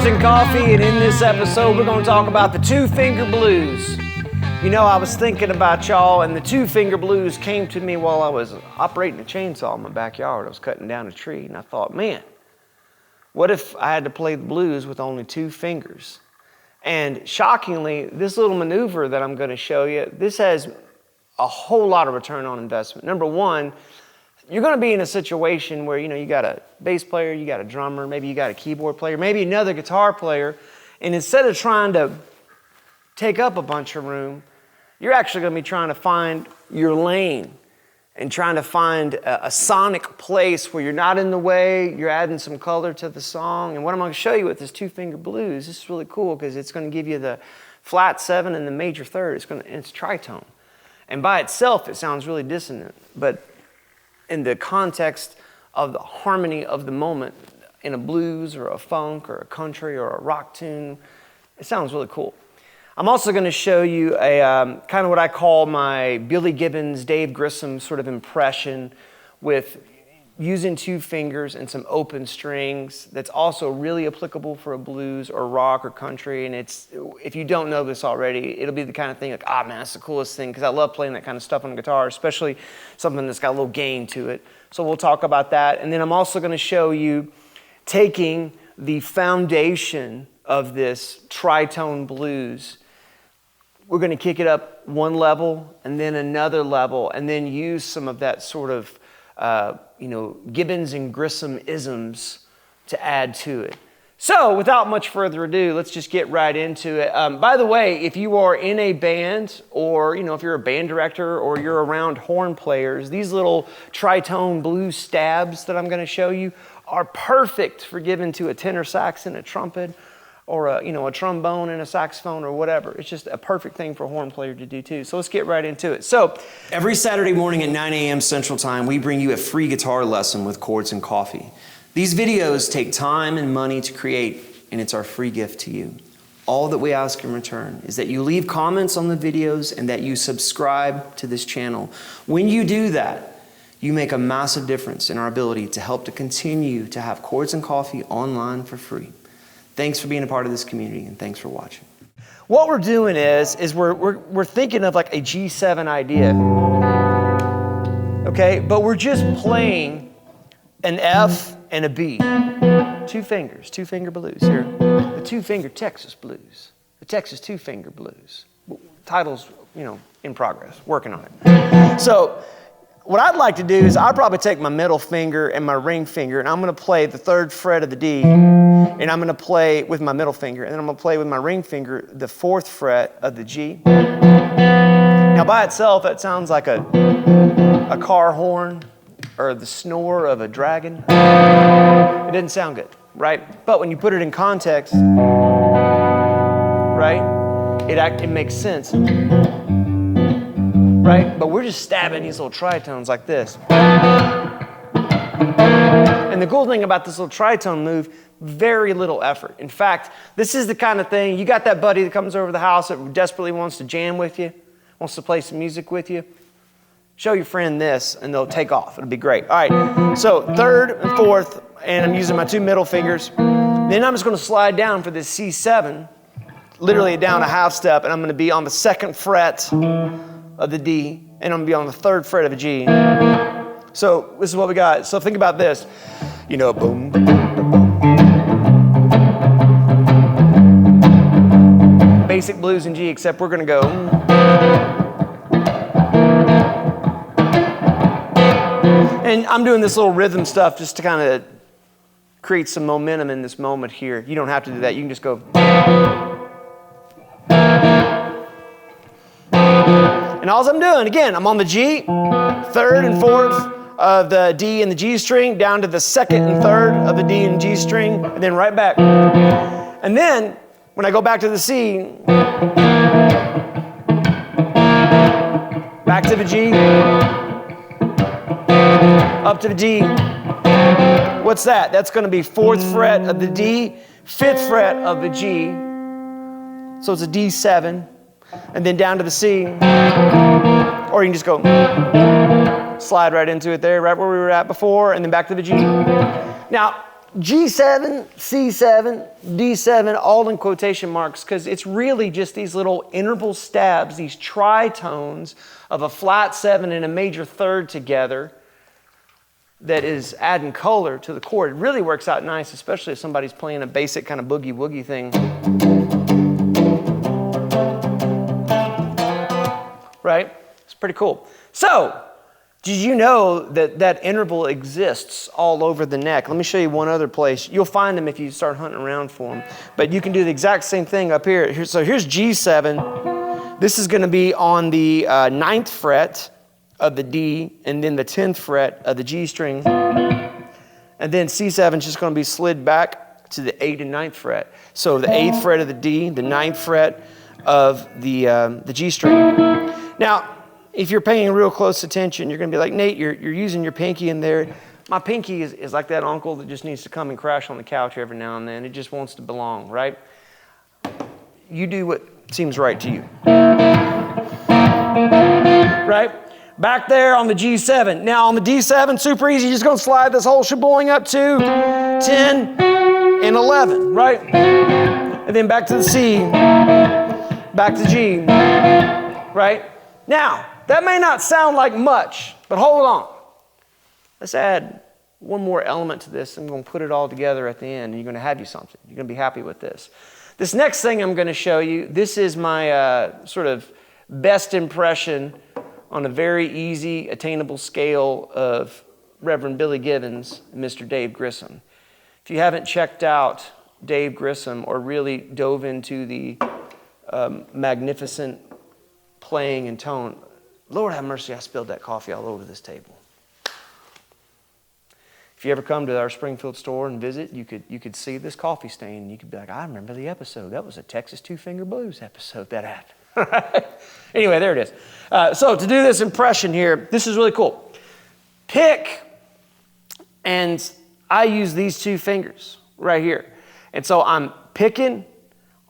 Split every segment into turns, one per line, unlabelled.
Chords and Coffee, and in this episode we're going to talk about the two-finger blues. You know, I was thinking about y'all, and the two-finger blues came to me while I was operating a chainsaw in my backyard. I was cutting down a tree, and I thought, man, what if I had to play the blues with only two fingers? And shockingly, this little maneuver that I'm going to show you, this has a whole lot of return on investment. Number one, you're going to be in a situation where, you got a bass player, you got a drummer, maybe you got a keyboard player, maybe another guitar player, and instead of trying to take up a bunch of room, you're actually going to be trying to find your lane and trying to find a sonic place where you're not in the way, you're adding some color to the song. And what I'm going to show you with this two-finger blues, this is really cool because it's going to give you the flat 7 and the major third. It's tritone. And by itself, it sounds really dissonant, but in the context of the harmony of the moment in a blues or a funk or a country or a rock tune, it sounds really cool. I'm also going to show you a kind of what I call my Billy Gibbons, Dave Grissom sort of impression with using two fingers and some open strings that's also really applicable for a blues or rock or country. And if you don't know this already, it'll be the kind of thing like, man, that's the coolest thing, because I love playing that kind of stuff on the guitar, especially something that's got a little gain to it. So we'll talk about that. And then I'm also going to show you taking the foundation of this tritone blues. We're going to kick it up one level and then another level and then use some of that sort of Gibbons and Grissom isms to add to it. So without much further ado, let's just get right into it. By the way, if you are in a band or, if you're a band director or you're around horn players, these little tritone blues stabs that I'm going to show you are perfect for giving to a tenor sax and a trumpet or a trombone and a saxophone or whatever. It's just a perfect thing for a horn player to do too. So let's get right into it. So
every Saturday morning at 9 a.m. Central Time, we bring you a free guitar lesson with Chords and Coffee. These videos take time and money to create, and it's our free gift to you. All that we ask in return is that you leave comments on the videos and that you subscribe to this channel. When you do that, you make a massive difference in our ability to help to continue to have Chords and Coffee online for free. Thanks for being a part of this community, and thanks for watching.
What we're doing is we're thinking of like a G7 idea, okay? But we're just playing an F and a B. Two fingers, two-finger blues here. The two-finger Texas blues, the Texas two-finger blues. Title's, in progress, working on it. So what I'd like to do is I'd probably take my middle finger and my ring finger, and I'm going to play the 3rd fret of the D, and I'm going to play with my middle finger, and then I'm going to play with my ring finger the 4th fret of the G. Now by itself, that sounds like a car horn or the snore of a dragon. It didn't sound good, right? But when you put it in context, right, it makes sense. Right? But we're just stabbing these little tritones like this. And the cool thing about this little tritone move, very little effort. In fact, this is the kind of thing, you got that buddy that comes over to the house that desperately wants to jam with you, wants to play some music with you. Show your friend this and they'll take off. It'll be great. All right, so 3rd and 4th, and I'm using my 2 middle fingers. Then I'm just going to slide down for this C7, literally down a half step, and I'm going to be on the 2nd fret of the D, and I'm going to be on the 3rd fret of a G. So this is what we got. So think about this. Boom. Basic blues in G, except we're going to go. And I'm doing this little rhythm stuff just to kind of create some momentum in this moment here. You don't have to do that. You can just go. And all I'm doing, again, I'm on the G, 3rd and 4th of the D and the G string, down to the 2nd and 3rd of the D and G string, and then right back. And then, when I go back to the C, back to the G, up to the D. What's that? That's going to be 4th fret of the D, 5th fret of the G. So it's a D7. And then down to the C, or you can just go slide right into it there, right where we were at before, and then back to the G. Now, G7, C7, D7, all in quotation marks, because it's really just these little interval stabs, these tritones of a flat 7 and a major third together that is adding color to the chord. It really works out nice, especially if somebody's playing a basic kind of boogie-woogie thing. Right? It's pretty cool. So, did you know that that interval exists all over the neck? Let me show you one other place. You'll find them if you start hunting around for them. But you can do the exact same thing up here. So here's G7. This is going to be on the 9th fret of the D, and then the 10th fret of the G string. And then C7 is just going to be slid back to the 8th and 9th fret. So the 8th fret of the D, the 9th fret of the G string. Now, if you're paying real close attention, you're going to be like, Nate, you're using your pinky in there. My pinky is like that uncle that just needs to come and crash on the couch every now and then. It just wants to belong, right? You do what seems right to you. Right? Back there on the G7. Now on the D7, super easy. You're just going to slide this whole sheboing up to 10 and 11, right? And then back to the C, back to G, right? Now, that may not sound like much, but hold on. Let's add one more element to this. I'm going to put it all together at the end, and you're going to have you something. You're going to be happy with this. This next thing I'm going to show you, this is my sort of best impression on a very easy, attainable scale of Reverend Billy Gibbons and Mr. Dave Grissom. If you haven't checked out Dave Grissom or really dove into the magnificent playing and tone, Lord have mercy, I spilled that coffee all over this table. If you ever come to our Springfield store and visit, you could see this coffee stain, and you could be like, I remember the episode. That was a Texas Two-Finger Blues episode that happened. Anyway, there it is. So to do this impression here, this is really cool. Pick, and I use these 2 fingers right here. And so I'm picking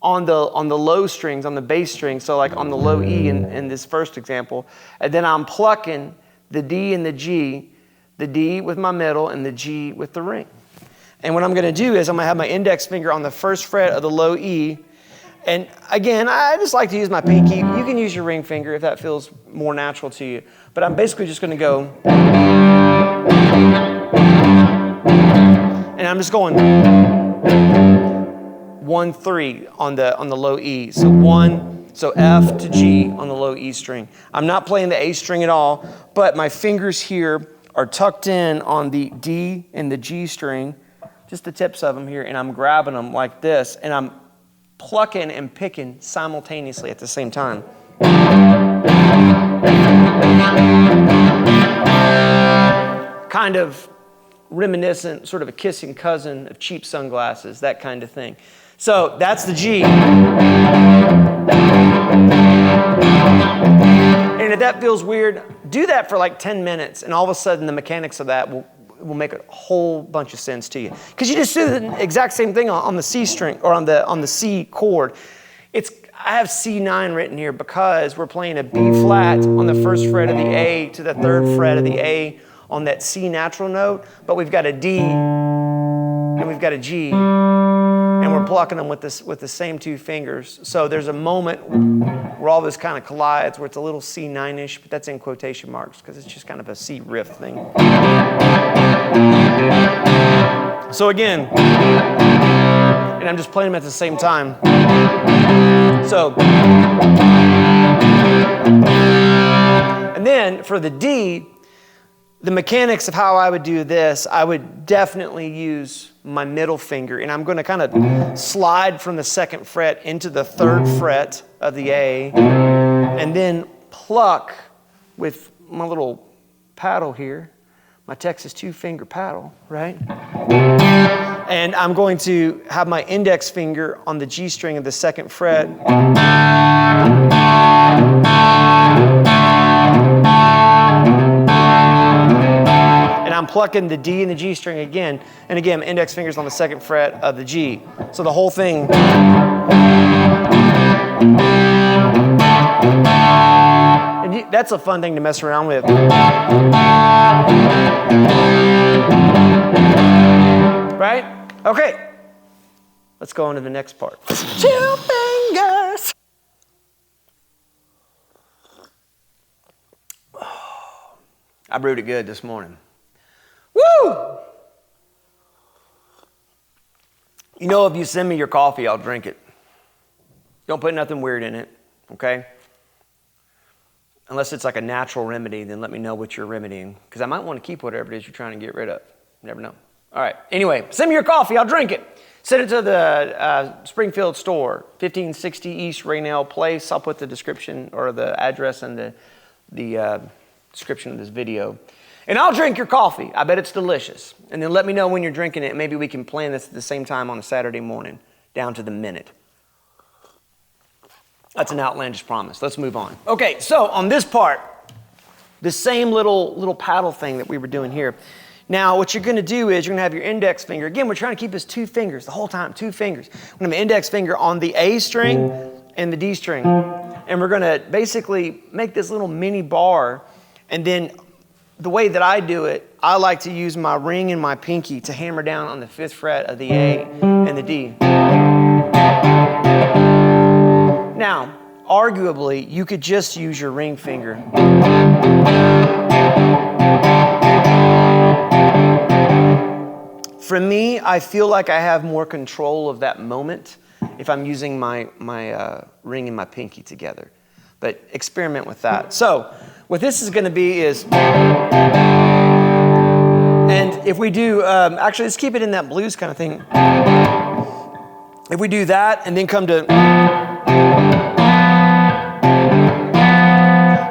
on the low strings, on the bass string, so like on the low E in this first example, and then I'm plucking the D and the G, the D with my middle and the G with the ring. And what I'm going to do is I'm going to have my index finger on the 1st fret of the low E, and again, I just like to use my pinky. You can use your ring finger if that feels more natural to you, but I'm basically just going to go, and I'm just going 1, 3 on the low E. So F to G on the low E string. I'm not playing the A string at all, but my fingers here are tucked in on the D and the G string, just the tips of them here, and I'm grabbing them like this, and I'm plucking and picking simultaneously at the same time. Kind of reminiscent, sort of a kissing cousin of cheap sunglasses, that kind of thing. So that's the G. And if that feels weird, do that for like 10 minutes, and all of a sudden the mechanics of that will make a whole bunch of sense to you. Because you just do the exact same thing on the C string, or on the C chord. I have C9 written here because we're playing a B flat on the 1st fret of the A to the 3rd fret of the A on that C natural note, but we've got a D and we've got a G, and we're plucking them with the same 2 fingers. So there's a moment where all this kind of collides, where it's a little C9-ish, but that's in quotation marks because it's just kind of a C riff thing. So again, and I'm just playing them at the same time. So, and then for the D, the mechanics of how I would do this, I would definitely use my middle finger, and I'm going to kind of slide from the 2nd fret into the 3rd fret of the A, and then pluck with my little paddle here, my Texas 2-finger paddle, right? And I'm going to have my index finger on the G string of the 2nd fret. And I'm plucking the D and the G string again. And again, my index finger's on the 2nd fret of the G. So the whole thing. And that's a fun thing to mess around with. Right? Okay. Let's go on to the next part. 2 fingers. I brewed it good this morning. Woo! You know, if you send me your coffee, I'll drink it. Don't put nothing weird in it, okay? Unless it's like a natural remedy, then let me know what you're remedying, because I might want to keep whatever it is you're trying to get rid of. You never know. All right. Anyway, send me your coffee. I'll drink it. Send it to the Springfield store, 1560 East RAYNELL Place. I'll put the description or the address in the description of this video. And I'll drink your coffee. I bet it's delicious. And then let me know when you're drinking it. Maybe we can plan this at the same time on a Saturday morning, down to the minute. That's an outlandish promise. Let's move on. Okay, so on this part, the same little paddle thing that we were doing here. Now, what you're going to do is you're going to have your index finger. Again, we're trying to keep this 2 fingers the whole time, 2 fingers. We're going to have an index finger on the A string and the D string. And we're going to basically make this little mini bar. And then the way that I do it, I like to use my ring and my pinky to hammer down on the 5th fret of the A and the D. Now, arguably, you could just use your ring finger. For me, I feel like I have more control of that moment if I'm using my ring and my pinky together. But experiment with that. So, what this is going to be is, and if we do, actually let's keep it in that blues kind of thing. If we do that and then come to,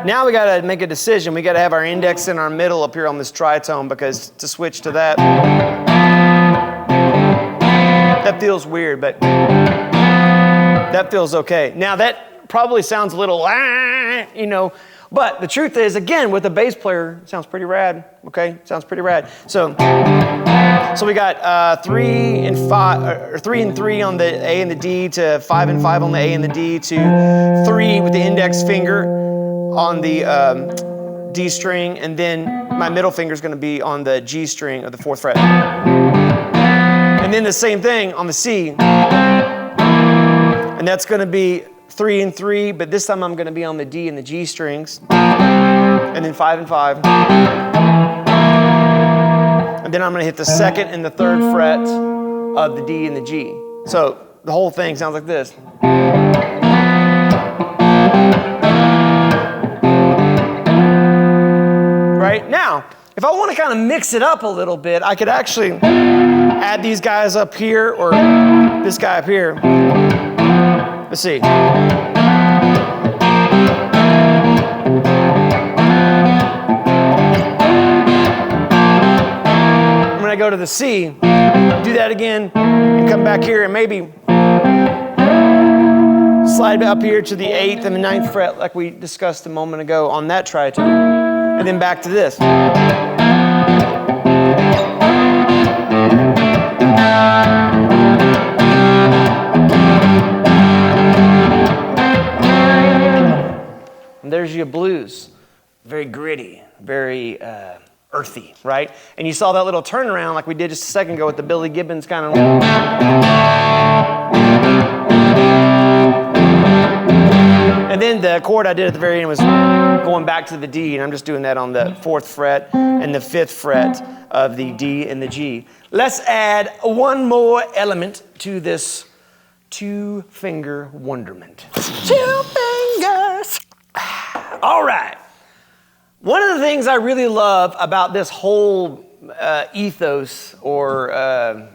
now we got to make a decision. We got to have our index in our middle up here on this tritone, because to switch to that, that feels weird, but that feels okay. Now that probably sounds a little, you know, but the truth is, again, with a bass player, it sounds pretty rad, okay? Sounds pretty rad. So we got 3 and 5, or 3 and 3 on the A and the D, to 5 and 5 on the A and the D, to 3 with the index finger on the D string, and then my middle finger is going to be on the G string of the 4th fret. And then the same thing on the C. And that's going to be 3 and 3, but this time I'm going to be on the D and the G strings. And then 5 and 5. And then I'm going to hit the 2nd and the 3rd fret of the D and the G. So the whole thing sounds like this. Right? Now, if I want to kind of mix it up a little bit, I could actually add these guys up here, or this guy up here. Let's see. When I go to the C, do that again, and come back here, and maybe slide up here to the 8th and the 9th fret, like we discussed a moment ago on that tritone, and then back to this. There's your blues. Very gritty, very earthy, right? And you saw that little turnaround like we did just a second ago with the Billy Gibbons kind of. And then the chord I did at the very end was going back to the D, and I'm just doing that on the 4th fret and the 5th fret of the D and the G. Let's add one more element to this 2-finger wonderment. 2 fingers. All right. One of the things I really love about this whole ethos, or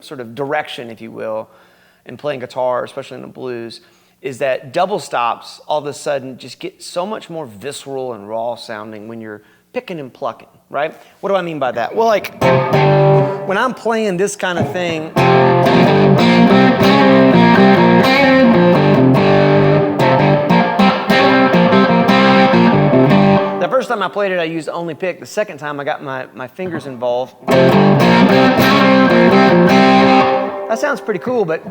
sort of direction, if you will, in playing guitar, especially in the blues, is that double stops all of a sudden just get so much more visceral and raw sounding when you're picking and plucking, right? What do I mean by that? Well, like when I'm playing this kind of thing, the first time I played it, I used only pick. The second time, I got my fingers involved. That sounds pretty cool, but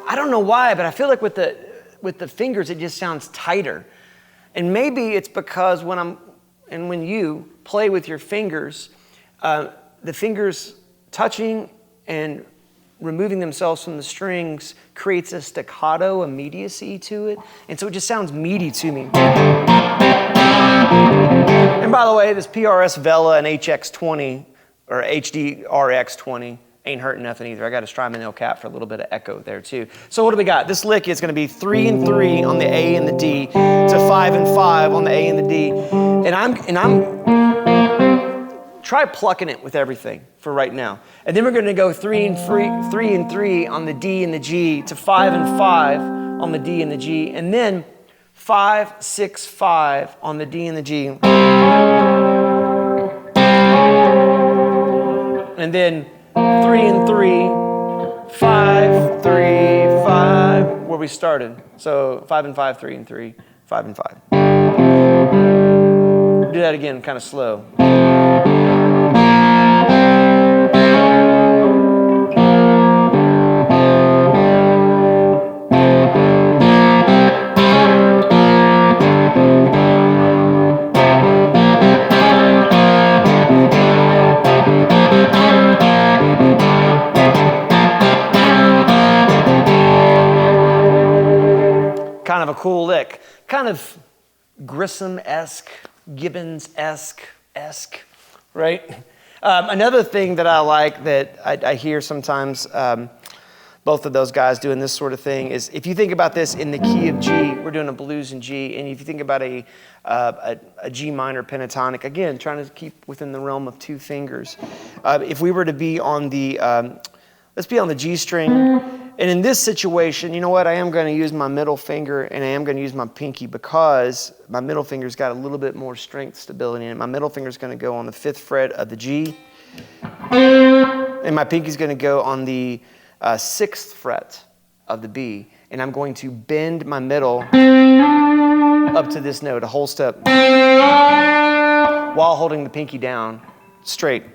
I don't know why, but I feel like with the fingers, it just sounds tighter. And maybe it's because when and when you play with your fingers, the fingers touching and removing themselves from the strings creates a staccato immediacy to it. And so it just sounds meaty to me. And by the way, this PRS Vela and HX20 or HDRX20 ain't hurting nothing either. I got a Strymon cap for a little bit of echo there too. So what do we got? This lick is going to be 3 and 3 on the A and the D to 5 and 5 on the A and the D. And I'm try plucking it with everything for right now. And then we're going to go 3 and 3 on the D and the G to 5 and 5 on the D and the G, and then 5, 6, 5 on the D and the G. And then 3 and 3, 5, 3, 5, where we started. So 5 and 5, 3 and 3, 5 and 5. Do that again, kind of slow. Kind of a cool lick. Kind of Grissom-esque, Gibbons-esque, right? Another thing that I like that I hear sometimes both of those guys doing this sort of thing is if you think about this in the key of G, we're doing a blues in G, and if you think about a G minor pentatonic, again, trying to keep within the realm of 2 fingers. If we were to be on the, let's be on the G string, and in this situation, you know what? I am going to use my middle finger and I am going to use my pinky because my middle finger's got a little bit more strength stability in it. My middle finger's going to go on the 5th fret of the G, and my pinky's going to go on the 6th fret of the B, and I'm going to bend my middle up to this note, a whole step, while holding the pinky down straight.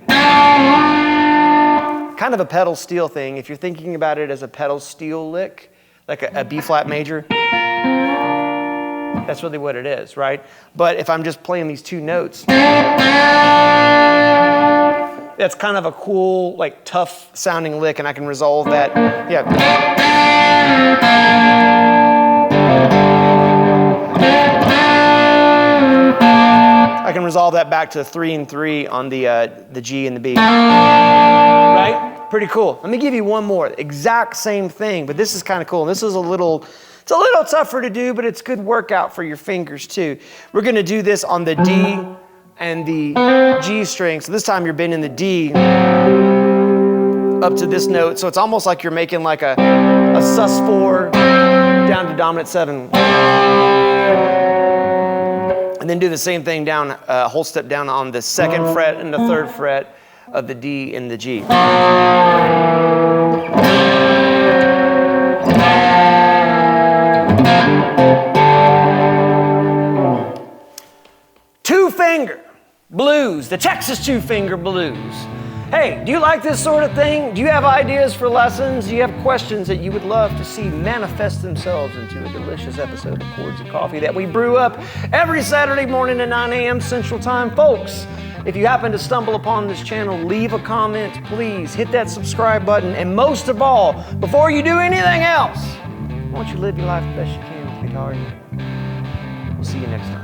Kind of a pedal steel thing. If you're thinking about it as a pedal steel lick, like a B flat major, that's really what it is, right? But if I'm just playing these 2 notes, that's kind of a cool, like tough sounding lick, and I can resolve that. Yeah. I can resolve that back to 3 and 3 on the G and the B. Right? Pretty cool. Let me give you one more. Exact same thing, but this is kind of cool. This is it's a little tougher to do, but it's good workout for your fingers too. We're going to do this on the D and the G string. So this time you're bending the D up to this note. So it's almost like you're making like a sus4 down to dominant 7. And then do the same thing down, a whole step down on the 2nd fret and the 3rd fret of the D and the G. Two-finger blues, the Texas two-finger blues. Hey, do you like this sort of thing? Do you have ideas for lessons? Do you have questions that you would love to see manifest themselves into a delicious episode of Chords Coffee that we brew up every Saturday morning at 9 a.m. Central Time? Folks, if you happen to stumble upon this channel, leave a comment, please. Hit that subscribe button. And most of all, before you do anything else, why don't you live your life the best you can with guitar? We'll see you next time.